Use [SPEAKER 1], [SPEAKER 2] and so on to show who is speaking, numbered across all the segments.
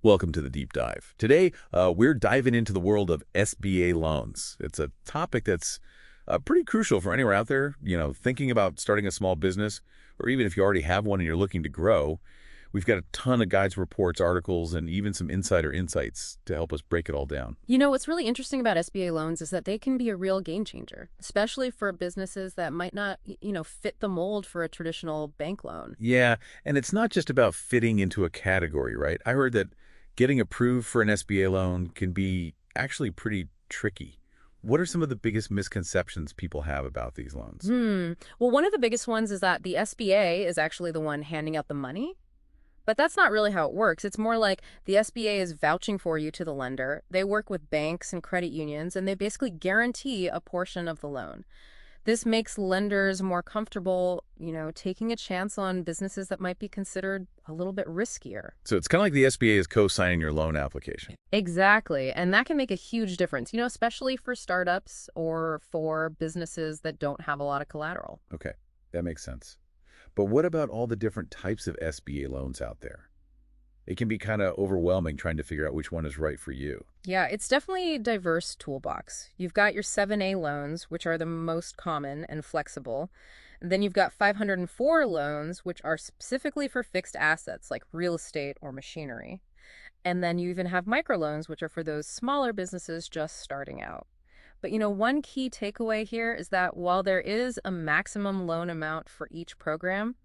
[SPEAKER 1] Welcome to the Deep Dive. Today, we're diving into the world of SBA loans. It's a topic that's pretty crucial for anyone out there, thinking about starting a small business, or even if you already have one and you're looking to grow. We've got a ton of guides, reports, articles, and even some insider insights to help us break it all down.
[SPEAKER 2] What's really interesting about SBA loans is that they can be a real game changer, especially for businesses that might not, fit the mold for a traditional bank loan.
[SPEAKER 1] Yeah, and it's not just about fitting into a category, right? I heard that getting approved for an SBA loan can be actually pretty tricky. What are some of the biggest misconceptions people have about these loans?
[SPEAKER 2] Well, one of the biggest ones is that the SBA is actually the one handing out the money. But that's not really how it works. It's more like the SBA is vouching for you to the lender. They work with banks and credit unions, and they basically guarantee a portion of the loan. This makes lenders more comfortable, taking a chance on businesses that might be considered a little bit riskier.
[SPEAKER 1] So it's kind of like the SBA is co-signing your loan application.
[SPEAKER 2] Exactly. And that can make a huge difference, especially for startups or for businesses that don't have a lot of collateral.
[SPEAKER 1] Okay, that makes sense. But what about all the different types of SBA loans out there? It can be kind of overwhelming trying to figure out which one is right for you.
[SPEAKER 2] Yeah, it's definitely a diverse toolbox. You've got your 7A loans, which are the most common and flexible. Then you've got 504 loans, which are specifically for fixed assets like real estate or machinery. And then you even have microloans, which are for those smaller businesses just starting out. But one key takeaway here is that while there is a maximum loan amount for each program,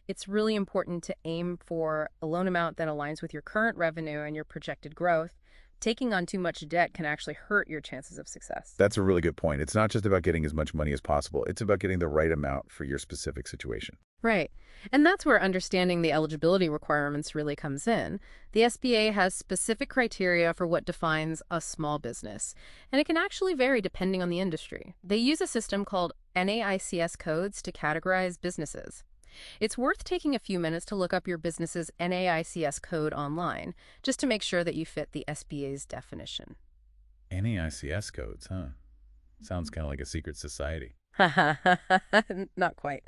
[SPEAKER 2] it's really important to aim for a loan amount that aligns with your current revenue and your projected growth. Taking on too much debt can actually hurt your chances of success.
[SPEAKER 1] That's a really good point. It's not just about getting as much money as possible. It's about getting the right amount for your specific situation.
[SPEAKER 2] Right. And that's where understanding the eligibility requirements really comes in. The SBA has specific criteria for what defines a small business, and it can actually vary depending on the industry. They use a system called NAICS codes to categorize businesses. It's worth taking a few minutes to look up your business's NAICS code online, just to make sure that you fit the SBA's definition.
[SPEAKER 1] NAICS codes, huh? Sounds kind of like a secret society.
[SPEAKER 2] Not quite.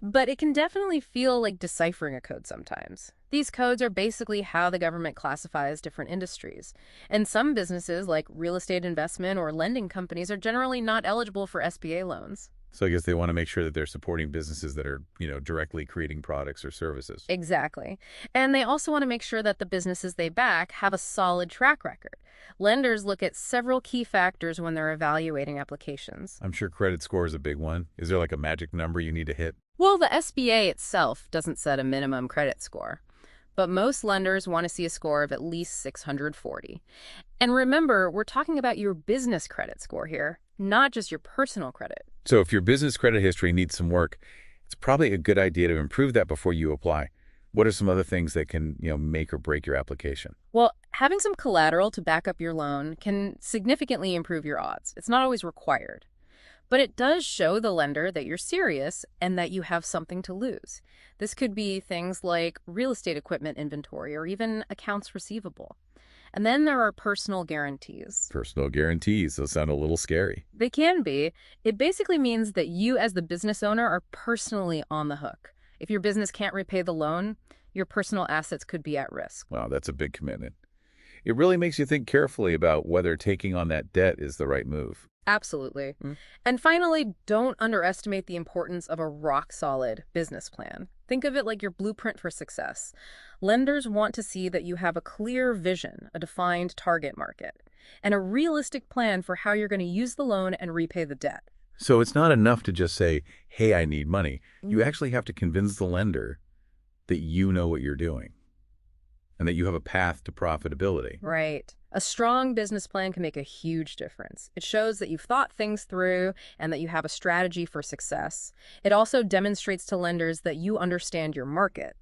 [SPEAKER 2] But it can definitely feel like deciphering a code sometimes. These codes are basically how the government classifies different industries. And some businesses, like real estate investment or lending companies, are generally not eligible for SBA loans.
[SPEAKER 1] So I guess they want to make sure that they're supporting businesses that are, directly creating products or services.
[SPEAKER 2] Exactly. And they also want to make sure that the businesses they back have a solid track record. Lenders look at several key factors when they're evaluating applications.
[SPEAKER 1] I'm sure credit score is a big one. Is there like a magic number you need to hit?
[SPEAKER 2] Well, the SBA itself doesn't set a minimum credit score, but most lenders want to see a score of at least 640. And remember, we're talking about your business credit score here, not just your personal credit.
[SPEAKER 1] So if your business credit history needs some work, it's probably a good idea to improve that before you apply. What are some other things that can, make or break your application?
[SPEAKER 2] Well, having some collateral to back up your loan can significantly improve your odds. It's not always required, but it does show the lender that you're serious and that you have something to lose. This could be things like real estate equipment inventory or even accounts receivable. And then there are personal guarantees.
[SPEAKER 1] Personal guarantees, those sound a little scary.
[SPEAKER 2] They can be. It basically means that you as the business owner are personally on the hook. If your business can't repay the loan, your personal assets could be at risk.
[SPEAKER 1] Wow, that's a big commitment. It really makes you think carefully about whether taking on that debt is the right move.
[SPEAKER 2] Absolutely. And finally, don't underestimate the importance of a rock-solid business plan. Think of it like your blueprint for success. Lenders want to see that you have a clear vision, a defined target market, and a realistic plan for how you're going to use the loan and repay the debt.
[SPEAKER 1] So it's not enough to just say, hey, I need money. You actually have to convince the lender that you know what you're doing and that you have a path to profitability.
[SPEAKER 2] Right. A strong business plan can make a huge difference. It shows that you've thought things through and that you have a strategy for success. It also demonstrates to lenders that you understand your market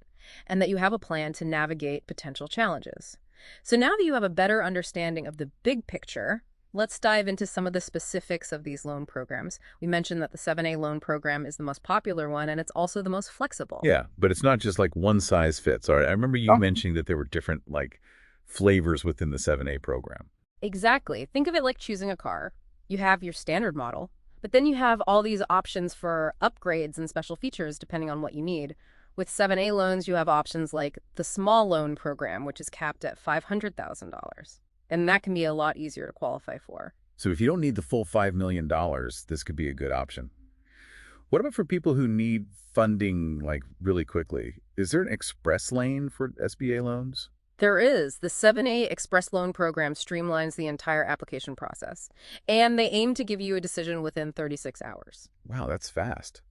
[SPEAKER 2] and that you have a plan to navigate potential challenges. So now that you have a better understanding of the big picture, let's dive into some of the specifics of these loan programs. We mentioned that the 7A loan program is the most popular one, and it's also the most flexible.
[SPEAKER 1] Yeah, but it's not just like one size fits. All right, I remember you mentioning that there were different flavors within the 7A program.
[SPEAKER 2] Exactly. Think of it like choosing a car. You have your standard model, but then you have all these options for upgrades and special features depending on what you need. With 7A loans, you have options like the small loan program, which is capped at $500,000. And that can be a lot easier to qualify for.
[SPEAKER 1] So if you don't need the full $5 million, this could be a good option. What about for people who need funding like really quickly? Is there an express lane for SBA loans?
[SPEAKER 2] There is. The 7A Express Loan Program streamlines the entire application process, and they aim to give you a decision within 36 hours.
[SPEAKER 1] Wow, that's fast.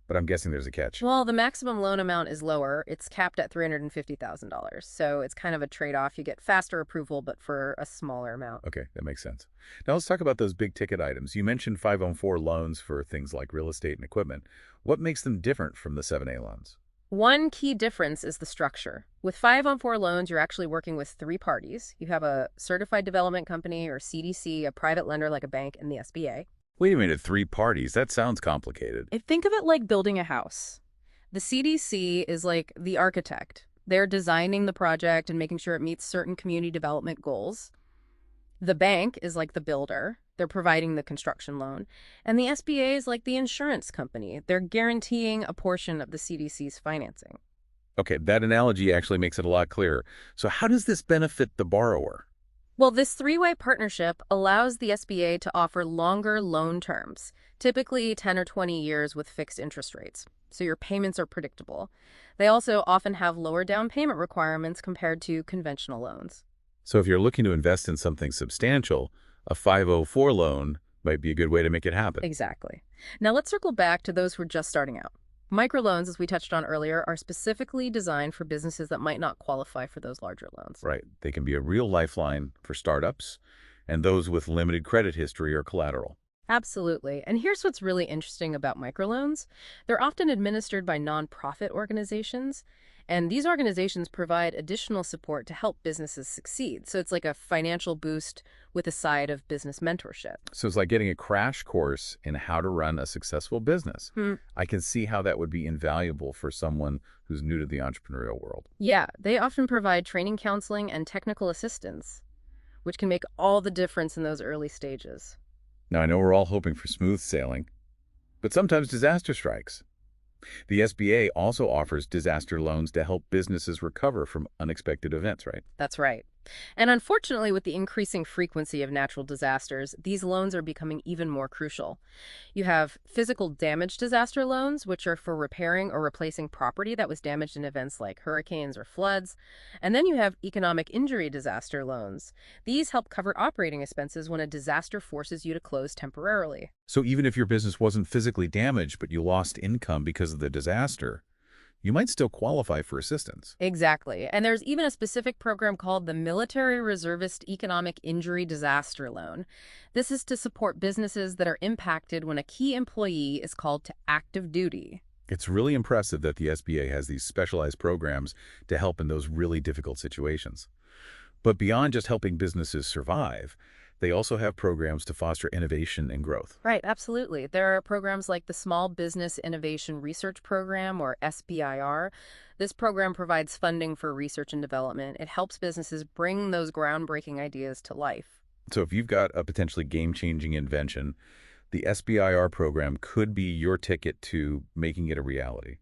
[SPEAKER 1] But I'm guessing there's a catch.
[SPEAKER 2] Well, the maximum loan amount is lower. It's capped at $350,000, so it's kind of a trade-off. You get faster approval, but for a smaller amount.
[SPEAKER 1] Okay, that makes sense. Now let's talk about those big ticket items. You mentioned 504 loans for things like real estate and equipment. What makes them different from the 7A loans?
[SPEAKER 2] One key difference is the structure. With 504 loans, you're actually working with three parties. You have a certified development company or CDC, a private lender like a bank, and the SBA.
[SPEAKER 1] Wait a minute, three parties? That sounds complicated.
[SPEAKER 2] Think of it like building a house. The CDC is like the architect. They're designing the project and making sure it meets certain community development goals. The bank is like the builder. They're providing the construction loan. And the SBA is like the insurance company. They're guaranteeing a portion of the CDC's financing.
[SPEAKER 1] Okay, that analogy actually makes it a lot clearer. So how does this benefit the borrower?
[SPEAKER 2] Well, this three-way partnership allows the SBA to offer longer loan terms, typically 10 or 20 years with fixed interest rates, so your payments are predictable. They also often have lower down payment requirements compared to conventional loans.
[SPEAKER 1] So if you're looking to invest in something substantial, a 504 loan might be a good way to make it happen.
[SPEAKER 2] Exactly. Now let's circle back to those who are just starting out. Microloans, as we touched on earlier, are specifically designed for businesses that might not qualify for those larger loans.
[SPEAKER 1] Right. They can be a real lifeline for startups and those with limited credit history or collateral.
[SPEAKER 2] Absolutely. And here's what's really interesting about microloans. They're often administered by nonprofit organizations, and these organizations provide additional support to help businesses succeed. So it's like a financial boost with a side of business mentorship.
[SPEAKER 1] So it's like getting a crash course in how to run a successful business. I can see how that would be invaluable for someone who's new to the entrepreneurial world.
[SPEAKER 2] Yeah, they often provide training, counseling, and technical assistance, which can make all the difference in those early stages.
[SPEAKER 1] Now, I know we're all hoping for smooth sailing, but sometimes disaster strikes. The SBA also offers disaster loans to help businesses recover from unexpected events, right?
[SPEAKER 2] That's right. And unfortunately, with the increasing frequency of natural disasters, these loans are becoming even more crucial. You have physical damage disaster loans, which are for repairing or replacing property that was damaged in events like hurricanes or floods. And then you have economic injury disaster loans. These help cover operating expenses when a disaster forces you to close temporarily.
[SPEAKER 1] So even if your business wasn't physically damaged, but you lost income because of the disaster, you might still qualify for assistance.
[SPEAKER 2] Exactly. And there's even a specific program called the Military Reservist Economic Injury Disaster Loan. This is to support businesses that are impacted when a key employee is called to active duty.
[SPEAKER 1] It's really impressive that the SBA has these specialized programs to help in those really difficult situations. But beyond just helping businesses survive, they also have programs to foster innovation and growth.
[SPEAKER 2] Right, absolutely. There are programs like the Small Business Innovation Research Program, or SBIR. This program provides funding for research and development. It helps businesses bring those groundbreaking ideas to life.
[SPEAKER 1] So if you've got a potentially game-changing invention, the SBIR program could be your ticket to making it a reality.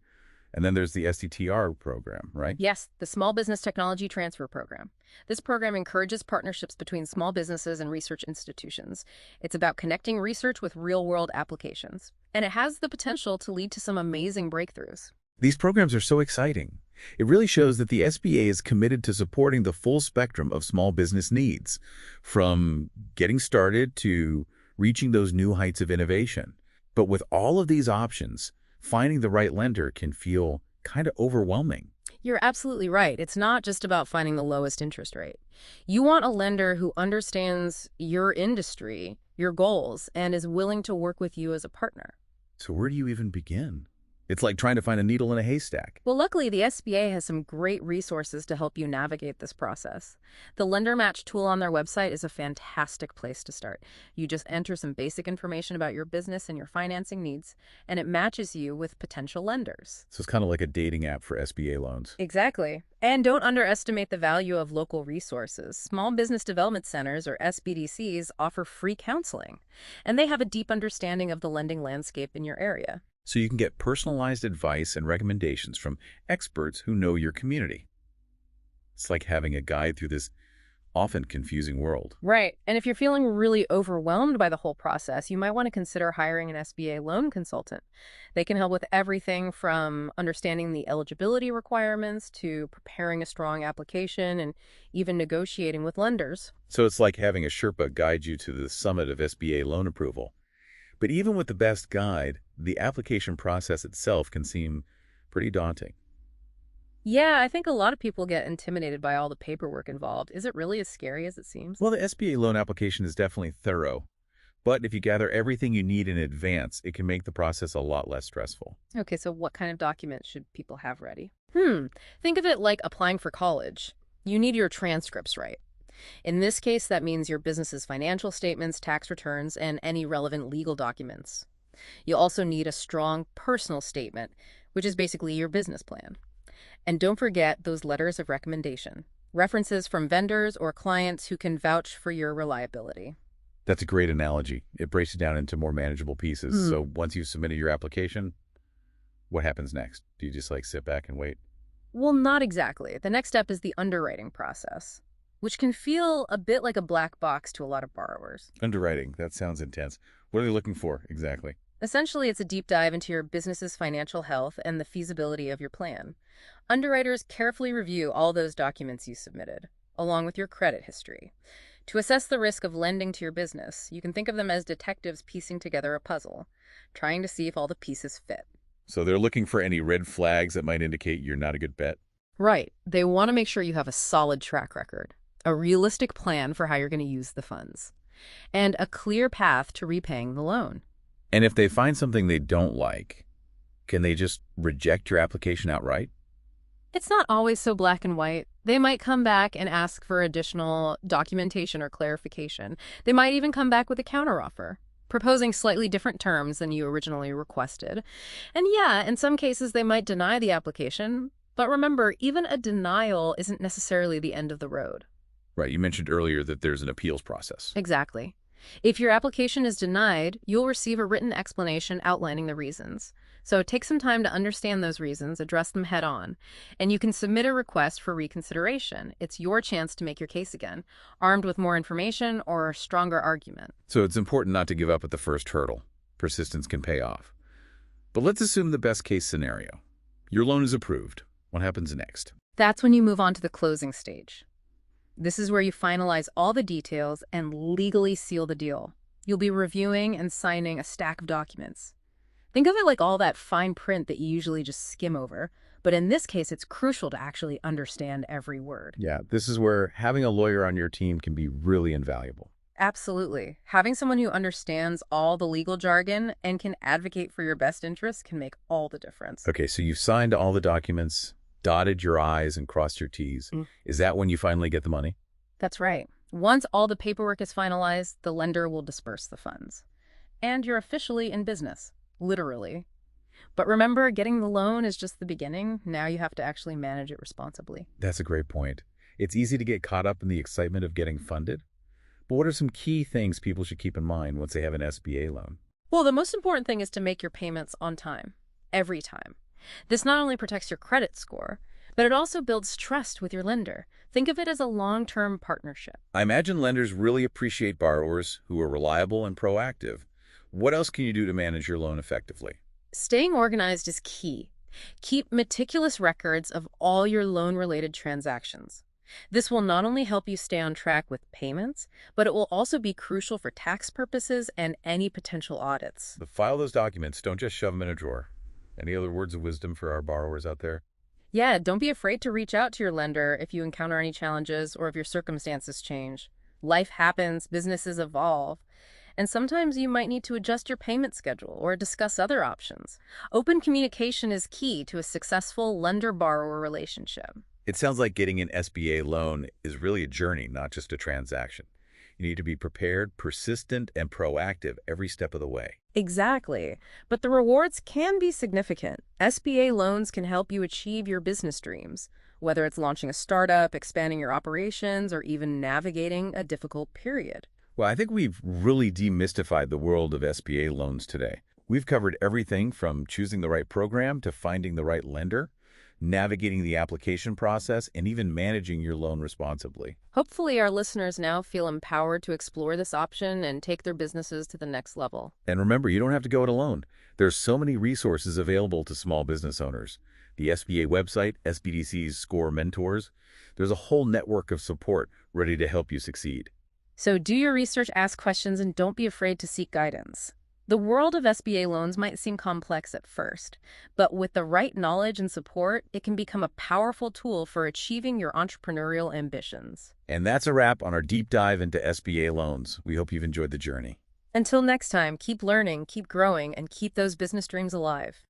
[SPEAKER 1] And then there's the STTR program, right?
[SPEAKER 2] Yes, the Small Business Technology Transfer Program. This program encourages partnerships between small businesses and research institutions. It's about connecting research with real-world applications. And it has the potential to lead to some amazing breakthroughs.
[SPEAKER 1] These programs are so exciting. It really shows that the SBA is committed to supporting the full spectrum of small business needs, from getting started to reaching those new heights of innovation. But with all of these options, finding the right lender can feel kind of overwhelming.
[SPEAKER 2] You're absolutely right. It's not just about finding the lowest interest rate. You want a lender who understands your industry, your goals, and is willing to work with you as a partner.
[SPEAKER 1] So where do you even begin? It's like trying to find a needle in a haystack.
[SPEAKER 2] Well, luckily, the SBA has some great resources to help you navigate this process. The Lender Match tool on their website is a fantastic place to start. You just enter some basic information about your business and your financing needs, and it matches you with potential lenders.
[SPEAKER 1] So it's kind of like a dating app for SBA loans.
[SPEAKER 2] Exactly. And don't underestimate the value of local resources. Small Business Development Centers, or SBDCs, offer free counseling, and they have a deep understanding of the lending landscape in your area.
[SPEAKER 1] So you can get personalized advice and recommendations from experts who know your community. It's like having a guide through this often confusing world.
[SPEAKER 2] Right. And if you're feeling really overwhelmed by the whole process, you might want to consider hiring an SBA loan consultant. They can help with everything from understanding the eligibility requirements to preparing a strong application and even negotiating with lenders.
[SPEAKER 1] So it's like having a Sherpa guide you to the summit of SBA loan approval. But even with the best guide, the application process itself can seem pretty daunting.
[SPEAKER 2] Yeah, I think a lot of people get intimidated by all the paperwork involved. Is it really as scary as it seems?
[SPEAKER 1] Well, the SBA loan application is definitely thorough, but if you gather everything you need in advance, it can make the process a lot less stressful.
[SPEAKER 2] Okay, so what kind of documents should people have ready? Think of it like applying for college. You need your transcripts right. In this case, that means your business's financial statements, tax returns, and any relevant legal documents. You'll also need a strong personal statement, which is basically your business plan. And don't forget those letters of recommendation, references from vendors or clients who can vouch for your reliability.
[SPEAKER 1] That's a great analogy. It breaks it down into more manageable pieces. So once you've submitted your application, what happens next? Do you just like sit back and wait?
[SPEAKER 2] Well, not exactly. The next step is the underwriting process, which can feel a bit like a black box to a lot of borrowers.
[SPEAKER 1] Underwriting, that sounds intense. What are they looking for exactly?
[SPEAKER 2] Essentially, it's a deep dive into your business's financial health and the feasibility of your plan. Underwriters carefully review all those documents you submitted, along with your credit history. To assess the risk of lending to your business, you can think of them as detectives piecing together a puzzle, trying to see if all the pieces fit.
[SPEAKER 1] So they're looking for any red flags that might indicate you're not a good bet?
[SPEAKER 2] Right. They want to make sure you have a solid track record, a realistic plan for how you're going to use the funds, and a clear path to repaying the loan.
[SPEAKER 1] And if they find something they don't like, can they just reject your application outright?
[SPEAKER 2] It's not always so black and white. They might come back and ask for additional documentation or clarification. They might even come back with a counteroffer, proposing slightly different terms than you originally requested. And yeah, in some cases, they might deny the application. But remember, even a denial isn't necessarily the end of the road.
[SPEAKER 1] Right, you mentioned earlier that there's an appeals process.
[SPEAKER 2] Exactly. If your application is denied, you'll receive a written explanation outlining the reasons. So take some time to understand those reasons, address them head on, and you can submit a request for reconsideration. It's your chance to make your case again, armed with more information or a stronger argument.
[SPEAKER 1] So it's important not to give up at the first hurdle. Persistence can pay off. But let's assume the best case scenario. Your loan is approved. What happens next?
[SPEAKER 2] That's when you move on to the closing stage. This is where you finalize all the details and legally seal the deal. You'll be reviewing and signing a stack of documents. Think of it like all that fine print that you usually just skim over, but in this case, it's crucial to actually understand every word.
[SPEAKER 1] Yeah, this is where having a lawyer on your team can be really invaluable.
[SPEAKER 2] Absolutely. Having someone who understands all the legal jargon and can advocate for your best interests can make all the difference.
[SPEAKER 1] Okay, so you've signed all the documents, dotted your I's and crossed your T's. Is that when you finally get the money?
[SPEAKER 2] That's right. Once all the paperwork is finalized, the lender will disperse the funds. And you're officially in business, literally. But remember, getting the loan is just the beginning. Now you have to actually manage it responsibly.
[SPEAKER 1] That's a great point. It's easy to get caught up in the excitement of getting funded. But what are some key things people should keep in mind once they have an SBA loan?
[SPEAKER 2] Well, the most important thing is to make your payments on time, every time. This not only protects your credit score, but it also builds trust with your lender. Think of it as a long-term partnership.
[SPEAKER 1] I imagine lenders really appreciate borrowers who are reliable and proactive. What else can you do to manage your loan effectively?
[SPEAKER 2] Staying organized is key. Keep meticulous records of all your loan-related transactions. This will not only help you stay on track with payments, but it will also be crucial for tax purposes and any potential audits.
[SPEAKER 1] File those documents. Don't just shove them in a drawer. Any other words of wisdom for our borrowers out there?
[SPEAKER 2] Yeah, don't be afraid to reach out to your lender if you encounter any challenges or if your circumstances change. Life happens, businesses evolve, and sometimes you might need to adjust your payment schedule or discuss other options. Open communication is key to a successful lender-borrower relationship.
[SPEAKER 1] It sounds like getting an SBA loan is really a journey, not just a transaction. You need to be prepared, persistent, and proactive every step of the way.
[SPEAKER 2] Exactly. But the rewards can be significant. SBA loans can help you achieve your business dreams, whether it's launching a startup, expanding your operations, or even navigating a difficult period.
[SPEAKER 1] Well, I think we've really demystified the world of SBA loans today. We've covered everything from choosing the right program to finding the right lender, navigating the application process, and even managing your loan responsibly.
[SPEAKER 2] Hopefully, our listeners now feel empowered to explore this option and take their businesses to the next level.
[SPEAKER 1] And remember, you don't have to go it alone. There's so many resources available to small business owners. The SBA website, SBDC's Score Mentors, there's a whole network of support ready to help you succeed.
[SPEAKER 2] So do your research, ask questions, and don't be afraid to seek guidance. The world of SBA loans might seem complex at first, but with the right knowledge and support, it can become a powerful tool for achieving your entrepreneurial ambitions.
[SPEAKER 1] And that's a wrap on our deep dive into SBA loans. We hope you've enjoyed the journey.
[SPEAKER 2] Until next time, keep learning, keep growing, and keep those business dreams alive.